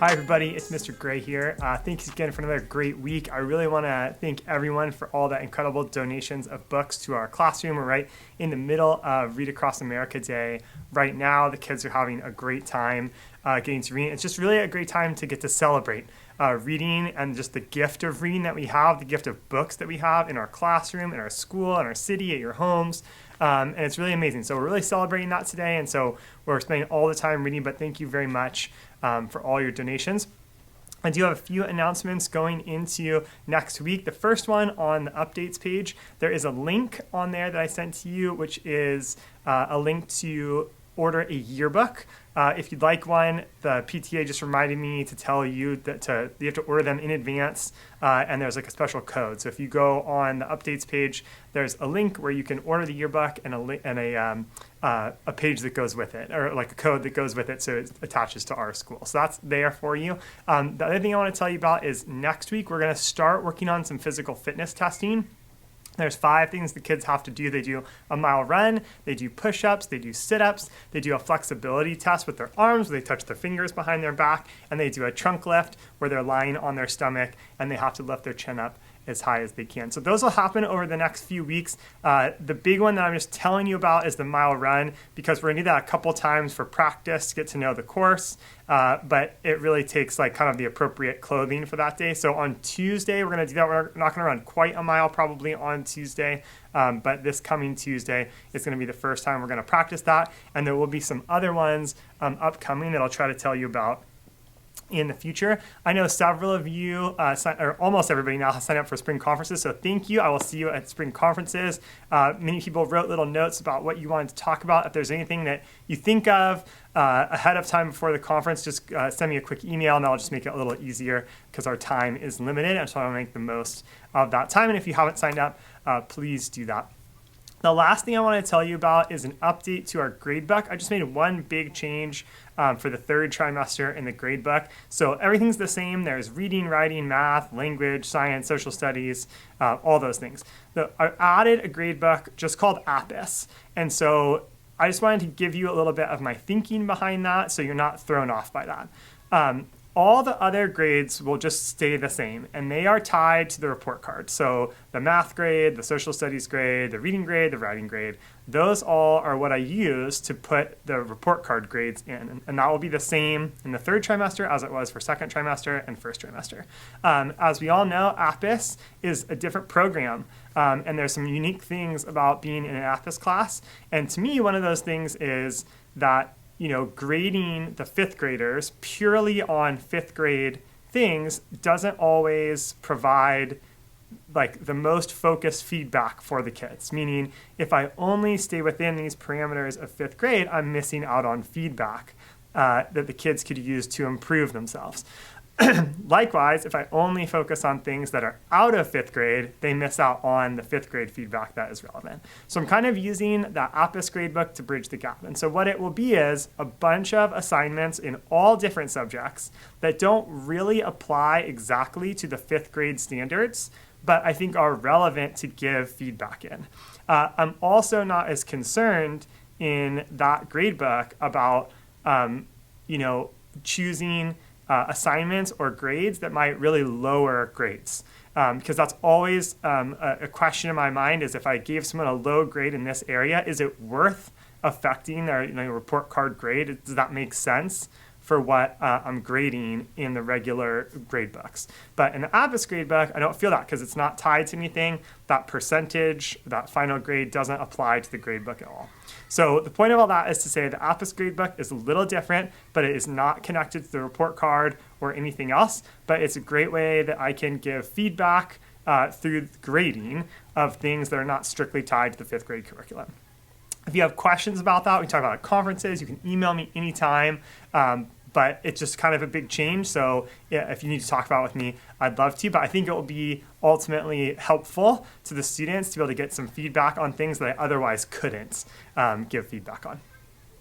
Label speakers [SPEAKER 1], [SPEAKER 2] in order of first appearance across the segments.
[SPEAKER 1] Hi everybody, it's Mr. Gray here. Thanks again for another great week. I really want to thank everyone for all the incredible donations of books to our classroom. We're right in the middle of Read Across America Day. Right now, the kids are having a great time getting to read. It's just really a great time to get to celebrate reading and just the gift of reading that we have, the gift of books that we have in our classroom, in our school, in our city, at your homes. And it's really amazing. So we're really celebrating that today. And so we're spending all the time reading, but thank you very much for all your donations. I do have a few announcements going into next week. The first one on the updates page, there is a link on there that I sent to you, which is a link to order a yearbook. If you'd like one, the PTA just reminded me to tell you that you have to order them in advance, and there's like a special code. So if you go on the updates page, there's a link where you can order the yearbook and a page that goes with it, or like a code that goes with it, so it attaches to our school. So that's there for you. The other thing I want to tell you about is next week we're going to start working on some physical fitness testing. There's 5 things the kids have to do. They do a mile run, they do push-ups, they do sit-ups, they do a flexibility test with their arms where they touch their fingers behind their back, and they do a trunk lift where they're lying on their stomach and they have to lift their chin up as high as they can. So those will happen over the next few weeks. The big one that I'm just telling you about is the mile run, because we're gonna do that a couple times for practice to get to know the course, but it really takes like kind of the appropriate clothing for that day. So on Tuesday, we're gonna do that. We're not gonna run quite a mile probably on Tuesday, but this coming Tuesday is gonna be the first time we're gonna practice that. And there will be some other ones upcoming that I'll try to tell you about in the future. I know several of you, or almost everybody now, has signed up for spring conferences, so thank you. I will see you at spring conferences. Many people wrote little notes about what you wanted to talk about. If there's anything that you think of ahead of time before the conference, just send me a quick email and I'll just make it a little easier because our time is limited. I just want to make the most of that time, and if you haven't signed up, please do that. The last thing I want to tell you about is an update to our gradebook. I just made one big change for the 3rd trimester in the gradebook. So everything's the same. There's reading, writing, math, language, science, social studies, all those things. I added a gradebook just called APIS. And so I just wanted to give you a little bit of my thinking behind that so you're not thrown off by that. All the other grades will just stay the same, and they are tied to the report card. So the math grade, the social studies grade, the reading grade, the writing grade, those all are what I use to put the report card grades in. And that will be the same in the 3rd trimester as it was for 2nd trimester and 1st trimester. As we all know, APIS is a different program, and there's some unique things about being in an APIS class. And to me, one of those things is that grading the 5th graders purely on 5th grade things doesn't always provide like the most focused feedback for the kids. Meaning, if I only stay within these parameters of 5th grade, I'm missing out on feedback that the kids could use to improve themselves. Likewise, if I only focus on things that are out of 5th grade, they miss out on the 5th grade feedback that is relevant. So I'm kind of using that APIS gradebook to bridge the gap. And so what it will be is a bunch of assignments in all different subjects that don't really apply exactly to the 5th grade standards, but I think are relevant to give feedback in. I'm also not as concerned in that gradebook about, choosing assignments or grades that might really lower grades. Because that's always a question in my mind is if I gave someone a low grade in this area, is it worth affecting their report card grade? Does that make sense for what I'm grading in the regular grade books? But in the APIS gradebook, I don't feel that because it's not tied to anything. That percentage, that final grade doesn't apply to the gradebook at all. So the point of all that is to say the APIS gradebook is a little different, but it is not connected to the report card or anything else. But it's a great way that I can give feedback through grading of things that are not strictly tied to the 5th grade curriculum. If you have questions about that, we talk about conferences, you can email me anytime. But it's just kind of a big change. So yeah, if you need to talk about it with me, I'd love to. But I think it will be ultimately helpful to the students to be able to get some feedback on things that I otherwise couldn't give feedback on.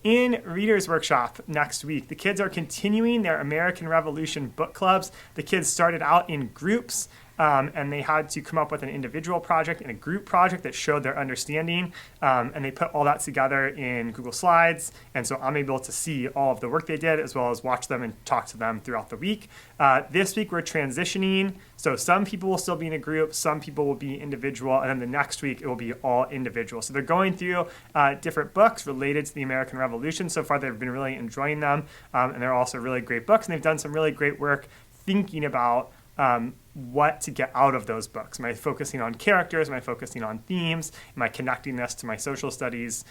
[SPEAKER 1] In Reader's Workshop next week, the kids are continuing their American Revolution book clubs. The kids started out in groups and they had to come up with an individual project and a group project that showed their understanding, and they put all that together in Google Slides, and so I'm able to see all of the work they did as well as watch them and talk to them throughout the week. This week we're transitioning, so some people will still be in a group, some people will be individual, and then the next week it will be all individual. So they're going through different books related to the American Revolution. So far they've been really enjoying them, and they're also really great books, and they've done some really great work thinking about what to get out of those books. Am I focusing on characters? Am I focusing on themes? Am I connecting this to my social studies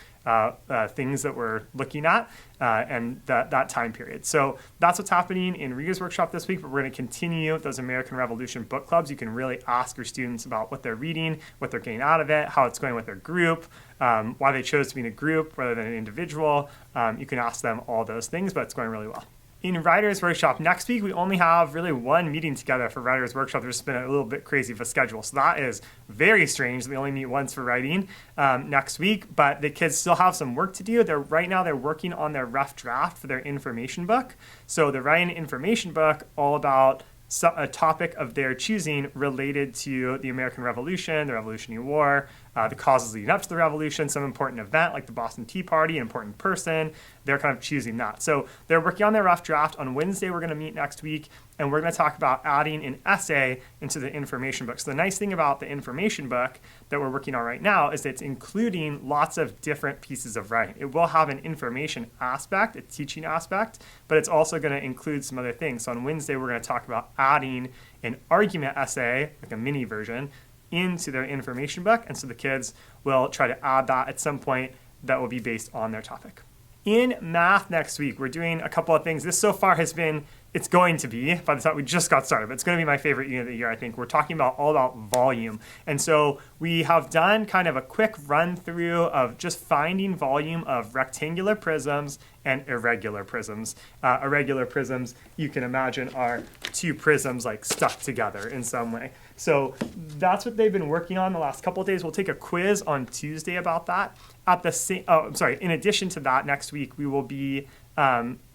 [SPEAKER 1] things that we're looking at and that time period? So that's what's happening in Reader's Workshop this week, but we're going to continue those American Revolution book clubs. You can really ask your students about what they're reading, what they're getting out of it, how it's going with their group, why they chose to be in a group rather than an individual. You can ask them all those things, but it's going really well. In Writer's Workshop next week, we only have really one meeting together for Writer's Workshop. There's been a little bit crazy of a schedule. So that is very strange. We only meet once for writing next week, but the kids still have some work to do. Right now they're working on their rough draft for their information book. So they're writing an information book all about a topic of their choosing related to the American Revolution, the Revolutionary War, the causes leading up to the revolution, some important event like the Boston Tea Party, an important person. They're kind of choosing that. So they're working on their rough draft. On Wednesday, we're going to meet next week, and we're going to talk about adding an essay into the information book. So the nice thing about the information book that we're working on right now is that it's including lots of different pieces of writing. It will have an information aspect, a teaching aspect, but it's also going to include some other things. So on Wednesday, we're going to talk about adding an argument essay, like a mini version, into their information book. And so the kids will try to add that at some point that will be based on their topic. In math next week, we're doing a couple of things. This so far has been, it's going to be, by the time we just got started, but it's going to be my favorite unit of the year, I think. We're talking all about volume. And so we have done kind of a quick run through of just finding volume of rectangular prisms and irregular prisms. Irregular prisms, you can imagine, are two prisms like stuck together in some way. So that's what they've been working on the last couple of days. We'll take a quiz on Tuesday about that. In addition to that, next week we will be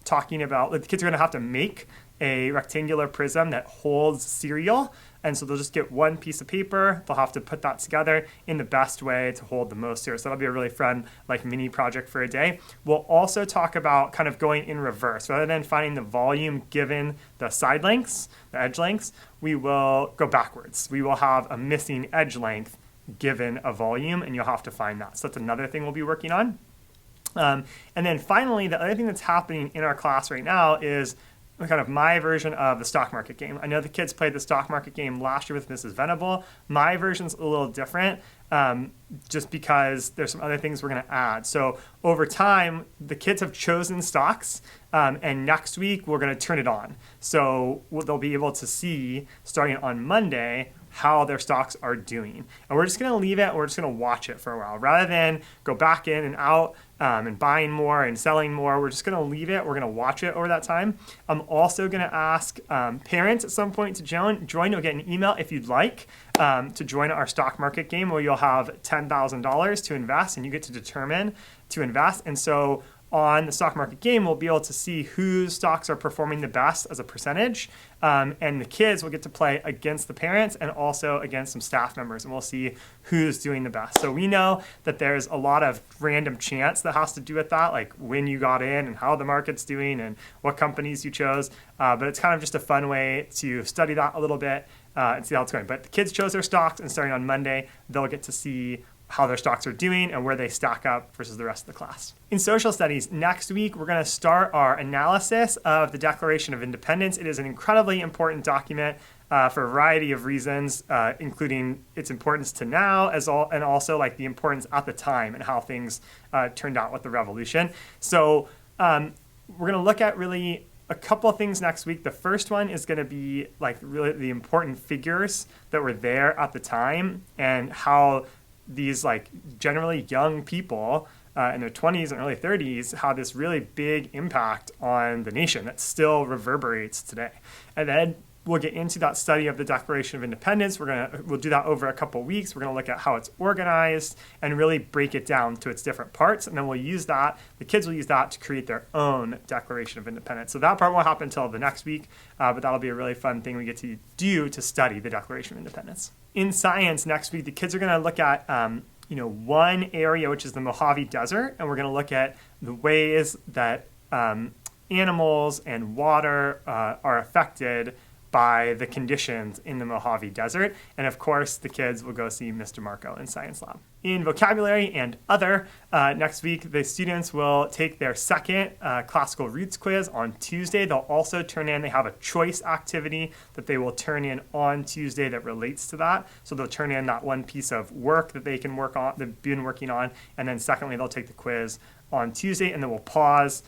[SPEAKER 1] talking about, the kids are going to have to make a rectangular prism that holds cereal. And so they'll just get one piece of paper. They'll have to put that together in the best way to hold the most cereal. So that'll be a really fun mini project for a day. We'll also talk about kind of going in reverse. Rather than finding the volume given the side lengths, the edge lengths, we will go backwards. We will have a missing edge length given a volume, and you'll have to find that. So that's another thing we'll be working on. And then finally, the other thing that's happening in our class right now is kind of my version of the stock market game. I know the kids played the stock market game last year with Mrs. Venable. My version's a little different just because there's some other things we're going to add. So over time, the kids have chosen stocks, and next week we're going to turn it on. So they'll be able to see, starting on Monday, how their stocks are doing. And we're just going to leave it, and we're just going to watch it for a while. Rather than go back in and out and buying more and selling more, we're just going to leave it. We're going to watch it over that time. I'm also going to ask parents at some point to join. You'll get an email if you'd like to join our stock market game, where you'll have $10,000 to invest, and you get to determine to invest. And so on the stock market game, we'll be able to see whose stocks are performing the best as a percentage. And the kids will get to play against the parents and also against some staff members, and we'll see who's doing the best. So we know that there's a lot of random chance that has to do with that, like when you got in and how the market's doing and what companies you chose. But it's kind of just a fun way to study that a little bit and see how it's going. But the kids chose their stocks, and starting on Monday, they'll get to see how their stocks are doing and where they stack up versus the rest of the class. In social studies, next week, we're going to start our analysis of the Declaration of Independence. It is an incredibly important document for a variety of reasons, including its importance to now and also like the importance at the time and how things turned out with the revolution. So we're going to look at really a couple of things next week. The first one is going to be like really the important figures that were there at the time and how these like generally young people in their 20s and early 30s had this really big impact on the nation that still reverberates today. And then we'll get into that study of the Declaration of Independence. We'll do that over a couple weeks. We're going to look at how it's organized and really break it down to its different parts. And then we'll use that, the kids will use that to create their own Declaration of Independence. So that part won't happen until the next week, but that'll be a really fun thing we get to do to study the Declaration of Independence. In science next week, the kids are going to look at one area, which is the Mojave Desert, and we're going to look at the ways that animals and water are affected by the conditions in the Mojave Desert. And of course, the kids will go see Mr. Marco in Science Lab. In vocabulary and other, next week, the students will take their second classical roots quiz on Tuesday. They'll also they have a choice activity that they will turn in on Tuesday that relates to that. So they'll turn in that one piece of work that they can work on, they've been working on. And then secondly, they'll take the quiz on Tuesday, and then we'll pause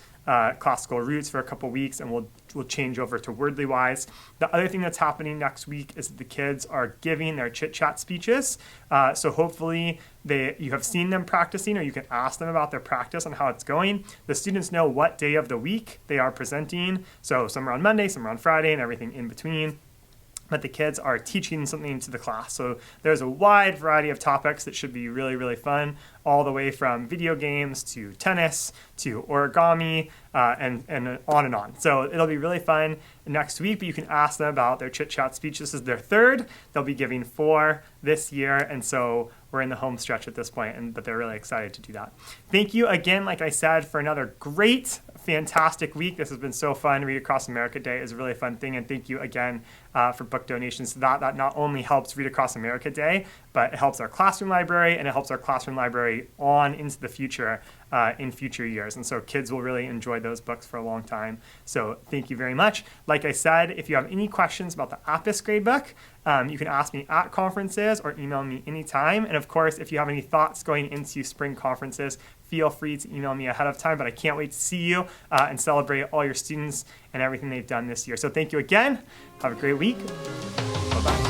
[SPEAKER 1] classical roots for a couple weeks, and we'll change over to Wordly Wise. The other thing that's happening next week is that the kids are giving their chit-chat speeches. So hopefully you have seen them practicing, or you can ask them about their practice and how it's going. The students know what day of the week they are presenting. So some are on Monday, some are on Friday, and everything in between. But the kids are teaching something to the class. So there's a wide variety of topics that should be really, really fun, all the way from video games to tennis to origami and on and on. So it'll be really fun next week, but you can ask them about their chit-chat speech. This is their third. They'll be giving 4 this year, and so we're in the home stretch at this point, but they're really excited to do that. Thank you again, like I said, for another great, fantastic week. This has been so fun. Read Across America Day is a really fun thing, and thank you again for book donations. That not only helps Read Across America Day, but it helps our classroom library, and it helps our classroom library on into the future in future years. And so kids will really enjoy those books for a long time. So thank you very much. Like I said, if you have any questions about the Apis gradebook, you can ask me at conferences or email me anytime. And of course, if you have any thoughts going into spring conferences, feel free to email me ahead of time. But I can't wait to see you and celebrate all your students and everything they've done this year. So thank you again. Have a great week. Bye-bye.